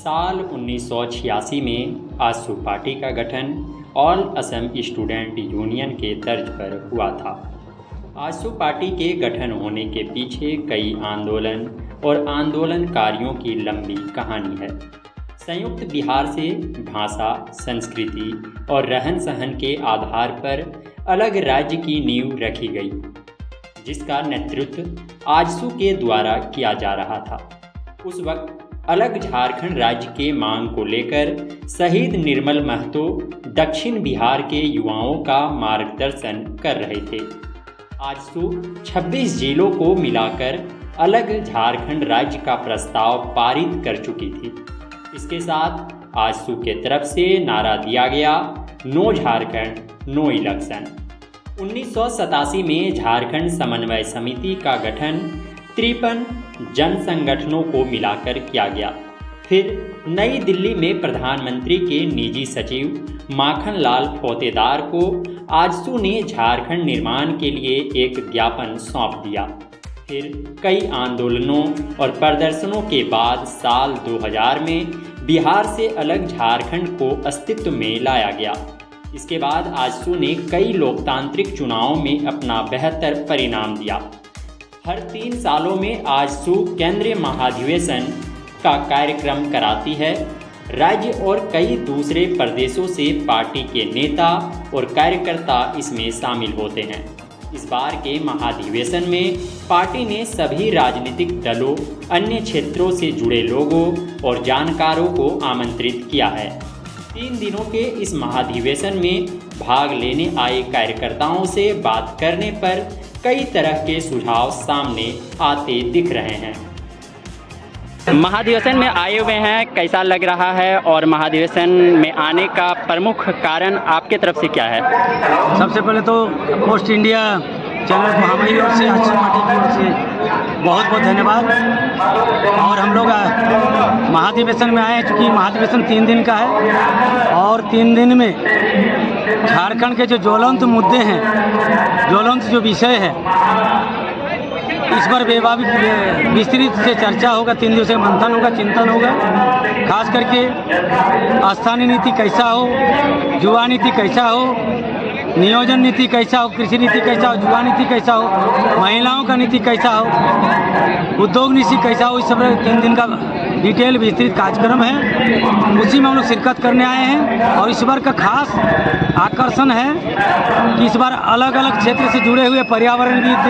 साल 1986 में आजसू पार्टी का गठन ऑल असम स्टूडेंट यूनियन के तर्ज पर हुआ था। आजसू पार्टी के गठन होने के पीछे कई आंदोलन और आंदोलनकारियों की लंबी कहानी है। संयुक्त बिहार से भाषा, संस्कृति और रहन सहन के आधार पर अलग राज्य की नींव रखी गई, जिसका नेतृत्व आजसू के द्वारा किया जा रहा था। उस वक्त अलग झारखंड राज्य के मांग को लेकर शहीद निर्मल महतो दक्षिण बिहार के युवाओं का मार्गदर्शन कर रहे थे। आजसू 26 जिलों को मिलाकर अलग झारखंड राज्य का प्रस्ताव पारित कर चुकी थी। इसके साथ आजसू के तरफ से नारा दिया गया, नो झारखंड नो इलेक्शन। 1987 में झारखंड समन्वय समिति का गठन 53 जन संगठनों को मिलाकर किया गया। फिर नई दिल्ली में प्रधानमंत्री के निजी सचिव माखनलाल फौतेदार को आजसू ने झारखंड निर्माण के लिए एक ज्ञापन सौंप दिया। फिर कई आंदोलनों और प्रदर्शनों के बाद साल 2000 में बिहार से अलग झारखंड को अस्तित्व में लाया गया। इसके बाद आजसू ने कई लोकतांत्रिक चुनावों में अपना बेहतर परिणाम दिया। हर 3 सालों में आजसू केंद्रीय महाधिवेशन का कार्यक्रम कराती है। राज्य और कई दूसरे प्रदेशों से पार्टी के नेता और कार्यकर्ता इसमें शामिल होते हैं। इस बार के महाधिवेशन में पार्टी ने सभी राजनीतिक दलों, अन्य क्षेत्रों से जुड़े लोगों और जानकारों को आमंत्रित किया है। 3 दिनों के इस महाधिवेशन में भाग लेने आए कार्यकर्ताओं से बात करने पर कई तरह के सुझाव सामने आते दिख रहे हैं। महाधिवेशन में आए हुए हैं, कैसा लग रहा है और महाधिवेशन में आने का प्रमुख कारण आपके तरफ से क्या है? सबसे पहले तो पोस्ट इंडिया चैनल को हमारी ओर से, आजसू पार्टी की ओर से बहुत बहुत धन्यवाद। और हम लोग महाधिवेशन में आए हैं, चूँकि महाधिवेशन 3 दिन का है और 3 दिन में झारखंड के जो ज्वलंत मुद्दे हैं, ज्वलंत जो विषय है, इस पर विस्तृत से चर्चा होगा। 3 दिवसीय मंथन होगा, चिंतन होगा। खास करके स्थानीय नीति कैसा हो, युवा नीति कैसा हो, नियोजन नीति कैसा हो, कृषि नीति कैसा हो, युवा नीति कैसा हो, महिलाओं का नीति कैसा हो, उद्योग नीति कैसा हो, इस सब 3 दिन का डिटेल विस्तृत कार्यक्रम है। उसी में हम लोग शिरकत करने आए हैं। और इस बार का खास आकर्षण है कि इस बार अलग अलग क्षेत्र से जुड़े हुए पर्यावरणविद,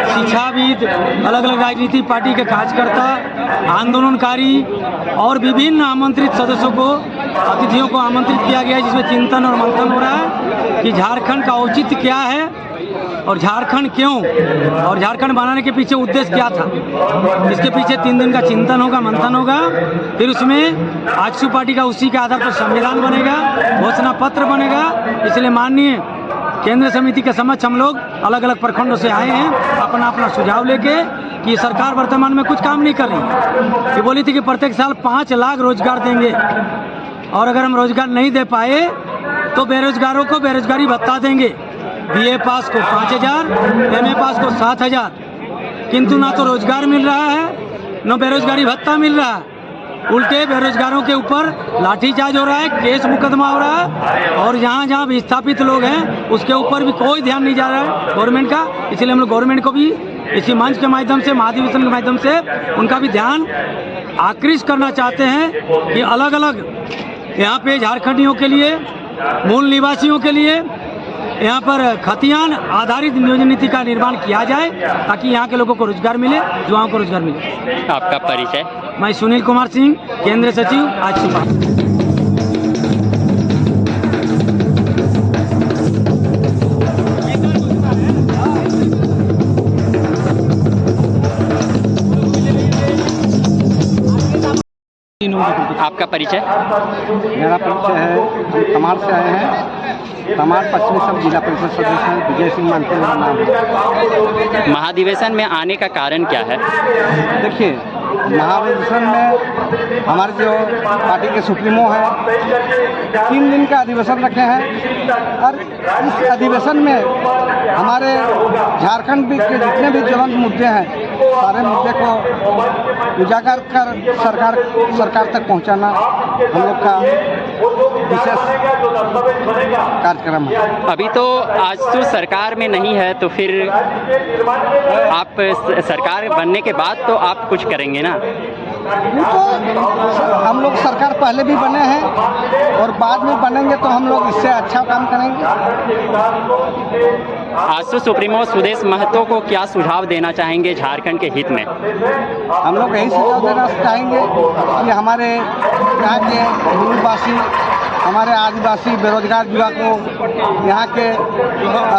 शिक्षाविद, अलग अलग राजनीतिक पार्टी के कार्यकर्ता, आंदोलनकारी और विभिन्न आमंत्रित सदस्यों को, अतिथियों को आमंत्रित किया गया है, जिसमें चिंतन और मंथन हो रहा है कि झारखंड का औचित्य क्या है और झारखंड क्यों, और झारखंड बनाने के पीछे उद्देश्य क्या था। इसके पीछे 3 दिन का चिंतन होगा, मंथन होगा। फिर उसमें आजसू पार्टी का उसी के आधार पर संविधान बनेगा, घोषणा पत्र बनेगा। इसलिए माननीय केंद्र समिति के समक्ष हम लोग अलग अलग प्रखंडों से आए हैं अपना अपना सुझाव लेके कि सरकार वर्तमान में कुछ काम नहीं कर रही। ये बोली थी कि प्रत्येक साल 5 लाख रोजगार देंगे, और अगर हम रोजगार नहीं दे पाए तो बेरोजगारों को बेरोजगारी भत्ता देंगे। BA पास को 5000, MA पास को 7000, किंतु ना तो रोजगार मिल रहा है, न बेरोजगारी भत्ता मिल रहा है। उल्टे बेरोजगारों के ऊपर लाठीचार्ज हो रहा है, केस मुकदमा हो रहा है, और जहाँ जहाँ विस्थापित लोग हैं उसके ऊपर भी कोई ध्यान नहीं जा रहा है गवर्नमेंट का। इसलिए हम लोग गवर्नमेंट को भी इसी मंच के माध्यम से, महाधिवेशन के माध्यम से उनका भी ध्यान आकृष्ट करना चाहते हैं कि अलग अलग यहाँ पे झारखंडियों के लिए, मूल निवासियों के लिए यहाँ पर खतियान आधारित नियोजन नीति का निर्माण किया जाए, ताकि यहाँ के लोगों को रोजगार मिले, युवाओं को रोजगार मिले। आपका परिचय? मैं सुनील कुमार सिंह, केंद्रीय सचिव, आजसू पार्टी। आपका परिचय? मेरा परिचय है, हम तमाड़ से आए हैं। तमाड़ पश्चिमी सब जिला परिषद सदस्य हैं। विजय सिंह मानते मेरा नाम है। महाधिवेशन में आने का कारण क्या है? देखिए, महाधिवेशन में हमारे जो पार्टी के सुप्रीमो हैं 3 दिन का अधिवेशन रखे हैं और इस अधिवेशन में हमारे झारखंड के जितने भी ज्वलंत मुद्दे हैं सारे मुद्दे को उजागर कर सरकार तक पहुंचाना हम लोग का विशेष कार्यक्रम है। अभी तो आजसू सरकार में नहीं है, तो फिर आप सरकार बनने के बाद तो आप कुछ करेंगे ना? वो तो हम लोग सरकार पहले भी बने हैं और बाद में बनेंगे तो हम लोग इससे अच्छा काम करेंगे। आजसू सुप्रीमो सुदेश महतो को क्या सुझाव देना चाहेंगे झारखंड के हित में? हम लोग यही सुझाव देना चाहेंगे कि हमारे यहाँ के मूलवासी, हमारे आदिवासी बेरोजगार युवा को यहाँ के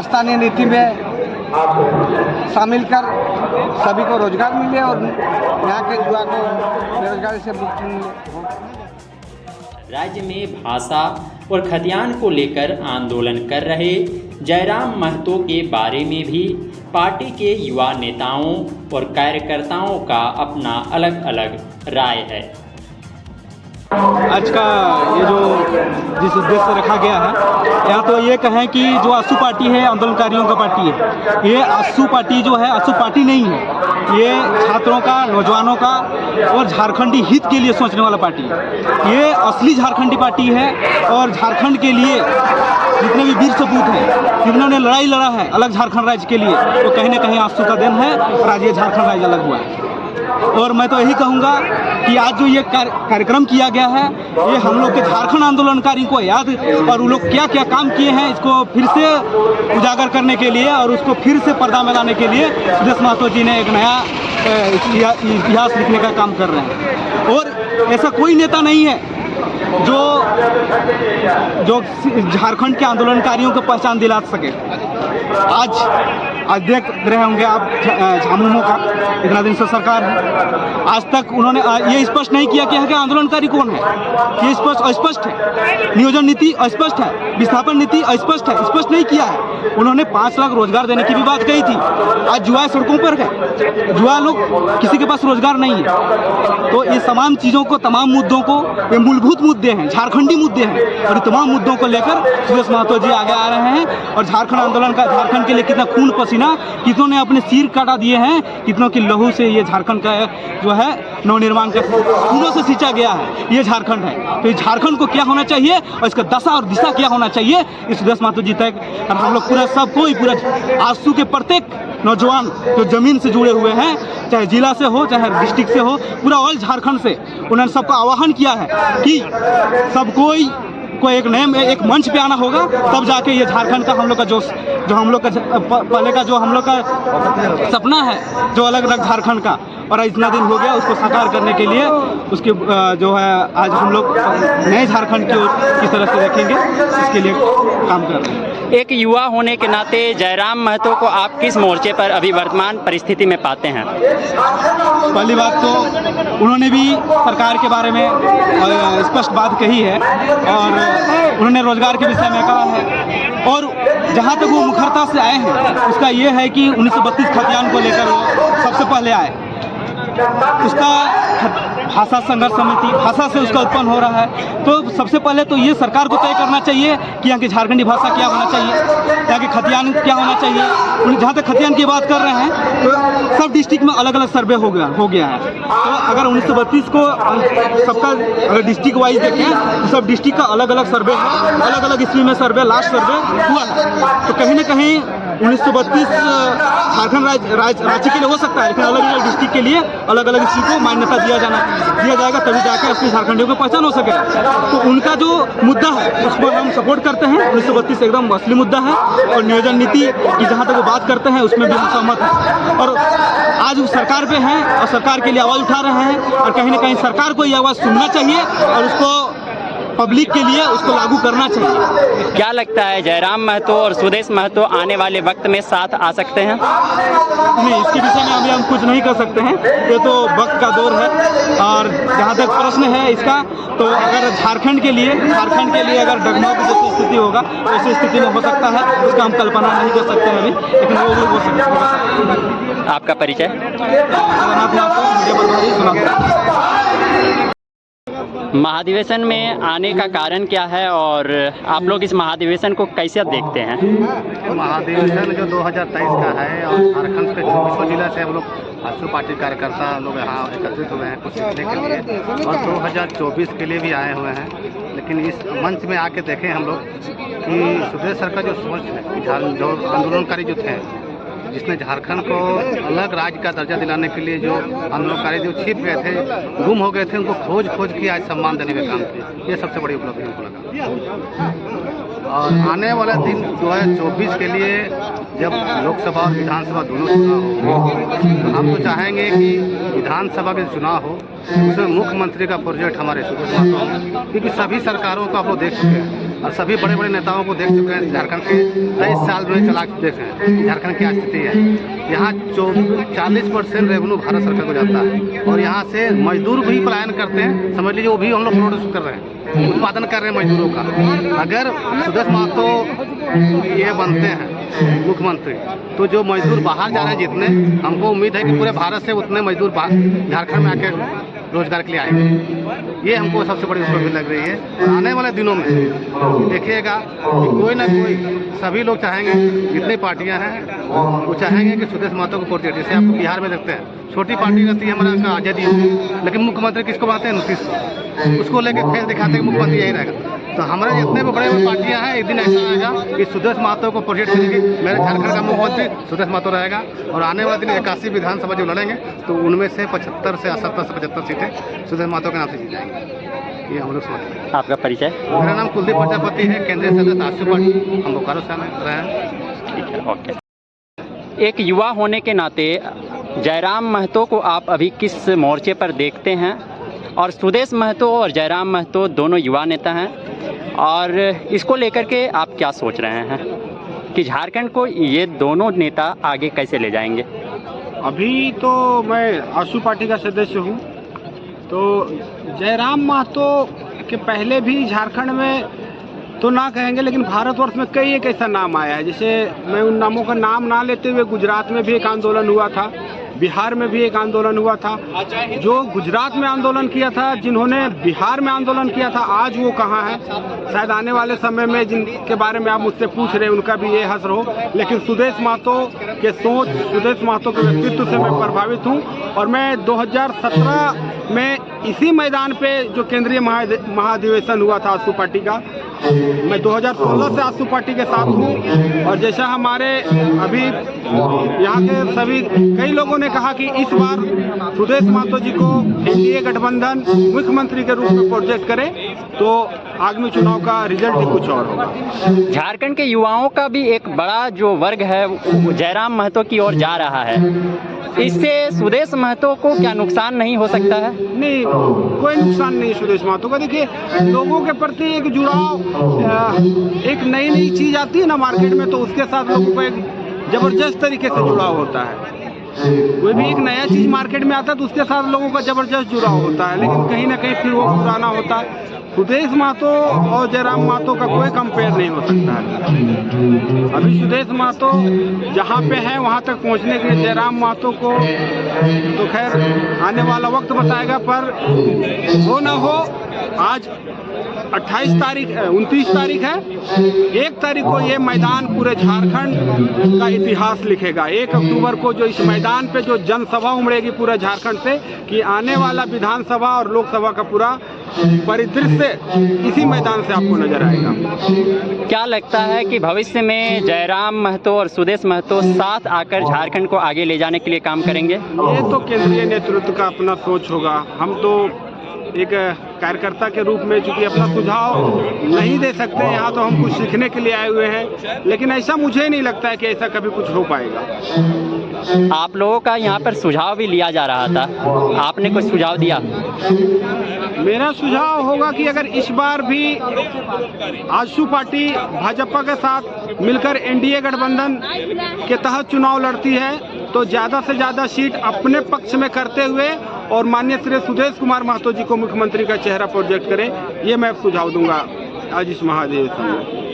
स्थानीय नीति में शामिल कर सभी को रोजगार मिले और यहाँ के युवा को बेरोजगारी से मुक्ति मिले। राज्य में भाषा और खतियान को लेकर आंदोलन कर रहे जयराम महतो के बारे में भी पार्टी के युवा नेताओं और कार्यकर्ताओं का अपना अलग अलग राय है। आज का ये जो जिस उद्देश्य से रखा गया है, यहाँ तो ये कहें कि जो आजसू पार्टी है आंदोलनकारियों का पार्टी है। ये आजसू पार्टी जो है आजसू पार्टी नहीं है, ये छात्रों का, नौजवानों का और झारखंडी हित के लिए सोचने वाला पार्टी है। ये असली झारखंडी पार्टी है और झारखंड के लिए जितने भी वीर सपूत हैं जिन्होंने लड़ाई लड़ा है अलग झारखंड राज्य के लिए, तो कहीं ना कहीं आजसू का दिन है और आज ये झारखंड राज्य अलग हुआ है। और मैं तो यही कहूँगा कि आज जो ये कार्यक्रम किया गया है ये हम लोग के झारखंड आंदोलनकारी को याद और वो लोग क्या क्या काम किए हैं इसको फिर से उजागर करने के लिए और उसको फिर से पर्दा में लाने के लिए सुदेश महतो जी ने एक नया इतिहास लिखने का काम कर रहे हैं। और ऐसा कोई नेता नहीं है जो झारखंड के आंदोलनकारियों को पहचान दिला सके। आज देख रहे होंगे आप झामुमो का इतना दिन से सरकार है, आज तक उन्होंने ये स्पष्ट नहीं किया कि आंदोलनकारी कौन है। ये अस्पष्ट है, नियोजन नीति अस्पष्ट है, विस्थापन नीति अस्पष्ट है, स्पष्ट नहीं किया है। उन्होंने 5 लाख रोजगार देने की भी बात कही थी, आज जुआ सड़कों पर गए, जुआ लोग किसी के पास रोजगार नहीं है। तो ये तमाम चीज़ों को, तमाम मुद्दों को, ये मूलभूत मुद्दे हैं, झारखंडी मुद्दे हैं और तमाम मुद्दों को लेकर सुदेश महतो जी आगे आ रहे हैं। और झारखंड आंदोलन का, झारखंड के लिए कितना खून पसीना, कितनों ने अपने सिर काटा दिए हैं, कितनों की लहू से ये झारखंड का जो है नवनिर्माण का खूनों से सींचा गया है, ये झारखंड है। तो इस झारखंड को क्या होना चाहिए और इसका दशा और दिशा क्या होना चाहिए, इस सुदेश महतो जी तक। और हम लोग पूरा आजसू के प्रत्येक नौजवान जो ज़मीन से जुड़े हुए हैं, चाहे जिला से हो चाहे डिस्ट्रिक्ट से हो, पूरा ऑल झारखंड से उन्होंने सबका आह्वान किया है कि सब कोई एक मंच पे आना होगा, तब जाके ये झारखंड का हम लोग का जो हम लोग का पहले का जो हम लोग का सपना है, जो अलग अलग झारखंड का, और इतना दिन हो गया उसको साकार करने के लिए उसके जो है आज हम लोग नए झारखंड की तरह से देखेंगे, इसके लिए काम कर रहे हैं। एक युवा होने के नाते जयराम महतो को आप किस मोर्चे पर अभी वर्तमान परिस्थिति में पाते हैं? पहली बात तो उन्होंने भी सरकार के बारे में स्पष्ट बात कही है और उन्होंने रोजगार के विषय में कहा है। और जहाँ तक वो मुखरता से आए हैं उसका ये है कि 1932 खतियान को लेकर वो सबसे पहले आए। उसका भाषा संघर्ष समिति, भाषा से उसका उत्पन्न हो रहा है। तो सबसे पहले तो ये सरकार को तय करना चाहिए कि यहाँ की झारखंडी भाषा क्या होना चाहिए, यहाँ के खतियान क्या होना चाहिए। जहाँ तक खतियान की बात कर रहे हैं तो सब डिस्ट्रिक्ट में अलग अलग सर्वे हो गया है। तो अगर 1932 को सबका अगर डिस्ट्रिक्ट वाइज देखें तो सब डिस्ट्रिक्ट का अलग अलग सर्वे है, अलग अलग ईस्वी में सर्वे, लास्ट सर्वे हुआ है। तो कहीं ना कहीं 1932 झारखंड राज्य के लिए हो सकता है, लेकिन अलग अलग डिस्ट्रिक्ट के लिए अलग अलग इसी को मान्यता दिया जाएगा, तभी जाकर असली झारखंडियों को पहचान हो सके। तो उनका जो मुद्दा है उस पर हम सपोर्ट करते हैं। 1932 एकदम असली मुद्दा है और नियोजन नीति की जहाँ तक वो बात करते हैं उसमें भी हम सहमत हैं। और आज वो सरकार पे हैं और सरकार के लिए आवाज़ उठा रहे हैं और कहीं ना कहीं सरकार को ये आवाज़ सुनना चाहिए और उसको पब्लिक के लिए उसको लागू करना चाहिए। क्या लगता है जयराम महतो और सुदेश महतो आने वाले वक्त में साथ आ सकते हैं? नहीं, इसके विषय में अभी हम कुछ नहीं कर सकते हैं, ये तो वक्त का दौर है। और जहाँ तक प्रश्न है इसका, तो अगर झारखंड के लिए अगर डगमग जैसी स्थिति होगा, ऐसी स्थिति में हो सकता है, उसका हम कल्पना नहीं कर सकते हैं अभी, लेकिन वो भी हो सकता है। आपका परिचय? महाधिवेशन में आने का कारण क्या है और आप लोग इस महाधिवेशन को कैसे देखते हैं? महाधिवेशन जो 2023 का है और झारखंड के 24 जिला से हम लोग आजसू पार्टी कार्यकर्ता लोग यहाँ एकत्रित हुए हैं कुछ सीखने के लिए, और 2024 के लिए भी आए हुए हैं। लेकिन इस मंच में आके देखें हम लोग कि सुदेश सर का जो सोच है, जो आंदोलनकारी जो थे, जिसने झारखंड को अलग राज्य का दर्जा दिलाने के लिए जो आंदोलनकारी जो छिप गए थे, गुम हो गए थे, उनको खोज के आज सम्मान देने का काम किया। ये सबसे बड़ी उपलब्धि हमको लगा। और आने वाला दिन 2024 के लिए जब लोकसभा और विधानसभा दोनों चुनाव हो, तो हम तो चाहेंगे कि विधानसभा के चुनाव हो, उसमें मुख्यमंत्री का प्रोजेक्ट हमारे सुदेश महतो हो, क्योंकि सभी सरकारों को आप लोग देख चुके हैं और सभी बड़े बड़े नेताओं को देख चुके हैं। झारखंड के 23 साल में चला देख रहे हैं झारखंड की स्थिति है। यहाँ 40% रेवेन्यू भारत सरकार को जाता है और यहाँ से मजदूर भी पलायन करते हैं। समझ लीजिए वो भी हम लोग प्रोड्यूस कर रहे हैं, उत्पादन कर रहे हैं मजदूरों का। अगर सुदेश महतो ये बनते हैं मुख्यमंत्री, तो जो मजदूर बाहर जा रहे हैं जितने, हमको उम्मीद है कि पूरे भारत से उतने मजदूर झारखंड में आके रोजगार के लिए आएंगे। ये हमको सबसे बड़ी उपलब्धि लग रही है। आने वाले दिनों में देखिएगा कि कोई ना कोई, सभी लोग चाहेंगे, जितनी पार्टियां हैं वो चाहेंगे कि सुदेश महतो को प्रोजेक्ट, जैसे आप बिहार में देखते हैं छोटी पार्टी रहती है हमारा आज़ादी, लेकिन मुख्यमंत्री किसको बनाते हैं? नीतीश को। उसको लेकर फेस दिखाते हैं कि मुख्यमंत्री यही रहेगा। तो हमारे जितने भी बड़े बड़े पार्टियां हैं, एक दिन ऐसा आएगा कि सुदेश महतो को प्रोजेक्ट करेगी, मेरे झारखंड का मुख्यमंत्री सुदेश महतो रहेगा। और आने वाले दिन 81 विधानसभा जो लड़ेंगे, तो उनमें से 75 से 70 से 75 सीटें सुदेश महतो के नाम से जीत जाएंगी। ये हम लोग समझते हैं। आपका परिचय? मेरा नाम कुलदीप प्रजापति है, केंद्रीय सदस्य आजसू पार्टी, हम बोकारो से रहे हैं। ठीक है, ओके। एक युवा होने के नाते जयराम महतो को आप अभी किस मोर्चे पर देखते हैं? और सुदेश महतो और जयराम महतो दोनों युवा नेता हैं, और इसको लेकर के आप क्या सोच रहे हैं कि झारखंड को ये दोनों नेता आगे कैसे ले जाएंगे? अभी तो मैं आजसू पार्टी का सदस्य हूँ, तो जयराम महतो के पहले भी झारखंड में तो ना कहेंगे, लेकिन भारतवर्ष में कई एक ऐसा नाम आया है। जैसे मैं उन नामों का नाम ना लेते हुए, गुजरात में भी एक आंदोलन हुआ था, बिहार में भी एक आंदोलन हुआ था। जो गुजरात में आंदोलन किया था, जिन्होंने बिहार में आंदोलन किया था, आज वो कहाँ है? शायद आने वाले समय में जिनके बारे में आप मुझसे पूछ रहे हैं उनका भी ये हश्र हो। लेकिन सुदेश महतो के सोच, सुदेश महतो के व्यक्तित्व से मैं प्रभावित हूँ। और मैं 2017 में इसी मैदान पे जो केंद्रीय महाधिवेशन हुआ था आजसू पार्टी का, मैं 2016 से आजसू पार्टी के साथ हूँ। और जैसा हमारे अभी यहाँ के सभी कई लोगों ने कहा कि इस बार सुदेश महतो जी को एनडीए गठबंधन मुख्यमंत्री के रूप में प्रोजेक्ट करे, तो आगामी चुनाव का रिजल्ट ही कुछ और होगा। झारखंड के युवाओं का भी एक बड़ा जो वर्ग है वो जयराम महतो की ओर जा रहा है। इससे सुदेश महतो को क्या नुकसान नहीं हो सकता है? नहीं, कोई नुकसान नहीं सुदेश महतो का। देखिए, लोगों के प्रति एक जुड़ाव, एक नई चीज़ आती है ना मार्केट में, तो उसके साथ लोगों को एक ज़बरदस्त तरीके से जुड़ाव होता है। कोई भी एक नया चीज़ मार्केट में आता है तो उसके साथ लोगों का ज़बरदस्त जुड़ाव होता है, लेकिन कहीं ना कहीं फिर वो पुराना होता है। सुदेश महतो और जयराम महतो का कोई कंपेयर नहीं हो सकता है। अभी सुदेश महतो जहाँ पे है वहाँ तक पहुँचने के लिए जयराम महतो को तो खैर आने वाला वक्त बताएगा, पर हो ना हो, आज 29 तारीख है, 1 तारीख को ये मैदान पूरे झारखंड का इतिहास लिखेगा। 1 अक्टूबर को जो इस मैदान पे जो जनसभा उमड़ेगी पूरे झारखंड से, कि आने वाला विधानसभा और लोकसभा का पूरा परिदृश्य इसी मैदान से आपको नजर आएगा। क्या लगता है कि भविष्य में जयराम महतो और सुदेश महतो साथ आकर झारखंड को आगे ले जाने के लिए काम करेंगे? ये तो केंद्रीय नेतृत्व का अपना सोच होगा। हम तो एक कार्यकर्ता के रूप में चूंकि अपना सुझाव नहीं दे सकते, यहाँ तो हम कुछ सीखने के लिए आए हुए हैं, लेकिन ऐसा मुझे नहीं लगता है कि ऐसा कभी कुछ हो पाएगा। आप लोगों का यहाँ पर सुझाव भी लिया जा रहा था, आपने कुछ सुझाव दिया? मेरा सुझाव होगा कि अगर इस बार भी आजसू पार्टी भाजपा के साथ मिलकर एनडीए गठबंधन के तहत चुनाव लड़ती है तो ज़्यादा से ज़्यादा सीट अपने पक्ष में करते हुए और माननीय श्री सुदेश कुमार महतो जी को मुख्यमंत्री का चेहरा प्रोजेक्ट करें, ये मैं सुझाव दूंगा आज इस महाधिवेशन में।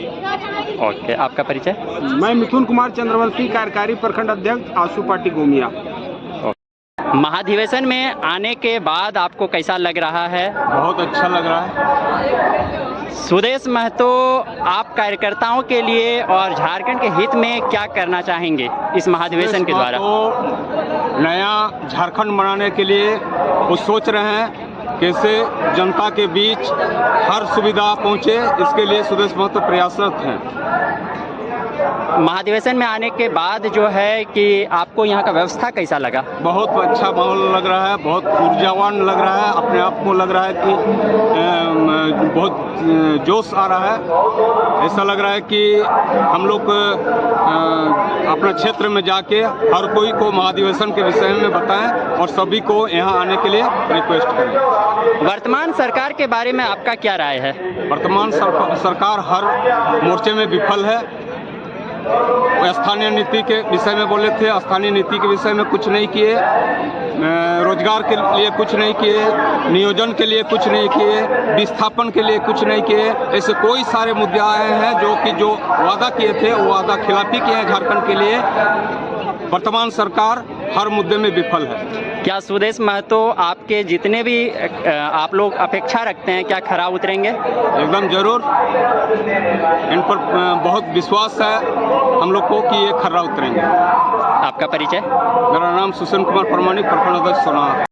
ओके, आपका परिचय? मैं मिथुन कुमार चंद्रवंशी, कार्यकारी प्रखंड अध्यक्ष आजसू पार्टी गोमिया। महाधिवेशन में आने के बाद आपको कैसा लग रहा है? बहुत अच्छा लग रहा है। सुदेश महतो, आप कार्यकर्ताओं के लिए और झारखंड के हित में क्या करना चाहेंगे इस महाधिवेशन के द्वारा? तो नया झारखंड बनाने के लिए वो सोच रहे हैं कैसे जनता के बीच हर सुविधा पहुंचे, इसके लिए सुदेश महतो प्रयासरत हैं। महाधिवेशन में आने के बाद जो है कि आपको यहाँ का व्यवस्था कैसा लगा? बहुत अच्छा माहौल लग रहा है, बहुत ऊर्जावान लग रहा है, अपने आप को लग रहा है कि बहुत जोश आ रहा है। ऐसा लग रहा है कि हम लोग अपने क्षेत्र में जाके हर कोई को महाधिवेशन के विषय में बताएं और सभी को यहाँ आने के लिए रिक्वेस्ट करें। वर्तमान सरकार के बारे में आपका क्या राय है? वर्तमान सरकार हर मोर्चे में विफल है। स्थानीय नीति के विषय में बोले थे, स्थानीय नीति के विषय में कुछ नहीं किए, रोजगार के लिए कुछ नहीं किए, नियोजन के लिए कुछ नहीं किए, विस्थापन के लिए कुछ नहीं किए। ऐसे कोई सारे मुद्दे आए हैं जो वादा किए थे वो वादा खिलाफी किए हैं झारखंड के लिए। वर्तमान सरकार हर मुद्दे में विफल है। क्या सुदेश महतो आपके जितने भी आप लोग अपेक्षा रखते हैं, क्या खरा उतरेंगे? एकदम जरूर, इन पर बहुत विश्वास है हम लोग को कि ये खरा उतरेंगे। आपका परिचय? मेरा नाम सुशील कुमार प्रमाणिक, प्रखंड अध्यक्ष सोना।